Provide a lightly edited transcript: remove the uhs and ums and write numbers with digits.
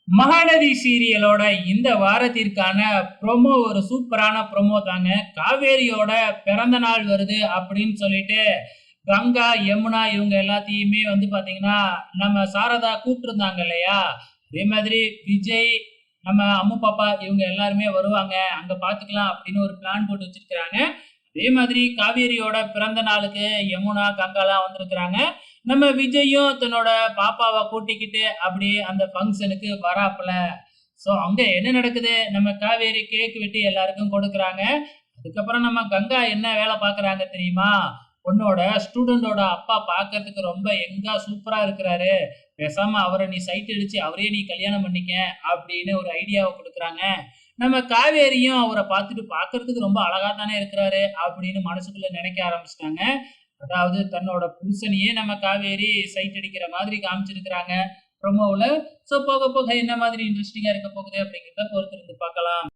மகாநதி சீரியலோட இந்த வாரத்திற்கான ப்ரோமோ ஒரு சூப்பரான ப்ரோமோ தாங்க. காவேரியோட பிறந்த நாள் வருது அப்படின்னு சொல்லிட்டு கங்கா, யமுனா இவங்க எல்லாத்தையுமே வந்து பாத்தீங்கன்னா நம்ம சாரதா கூப்பிட்டுருந்தாங்க இல்லையா? அதே மாதிரி விஜய், நம்ம அம்மு பாப்பா இவங்க எல்லாருமே வருவாங்க. அங்க பாத்துக்கலாம் அப்படின்னு ஒரு பிளான் போட்டு வச்சிருக்கிறாங்க. அதே மாதிரி காவேரியோட பிறந்த நாளுக்கு யமுனா, கங்காலாம் வந்திருக்கிறாங்க. நம்ம விஜயும் தன்னோட பாப்பாவை கூட்டிக்கிட்டு அப்படியே அந்த ஃபங்க்ஷனுக்கு வராப்புல. ஸோ அங்க என்ன நடக்குது? நம்ம காவேரி கேக் வெட்டி எல்லாருக்கும் கொடுக்குறாங்க. அதுக்கப்புறம் நம்ம கங்கா என்ன வேலை பார்க்குறாங்க தெரியுமா? பொண்ணோட ஸ்டூடெண்டோட அப்பா பார்க்கறதுக்கு ரொம்ப யங்கா சூப்பரா இருக்கிறாரு. பேசாம அவரை நீ சைட் அடிச்சு அவரையே நீ கல்யாணம் பண்ணிக்க அப்படின்னு ஒரு ஐடியாவை கொடுக்குறாங்க. நம்ம காவேரியும் அவரை பார்த்துட்டு பார்க்கறதுக்கு ரொம்ப அழகா தானே இருக்கிறாரு அப்படின்னு மனசுக்குள்ள நினைக்க ஆரம்பிச்சிட்டாங்க. அதாவது தன்னோட புருஷனையே நம்ம காவேரி சைட் அடிக்கிற மாதிரி காமிச்சிருக்கிறாங்க ப்ரோமோவில். ஸோ போக போக என்ன மாதிரி இன்ட்ரெஸ்டிங்காக இருக்க போகுது அப்படிங்கிறத பொறுத்திருந்து பார்க்கலாம்.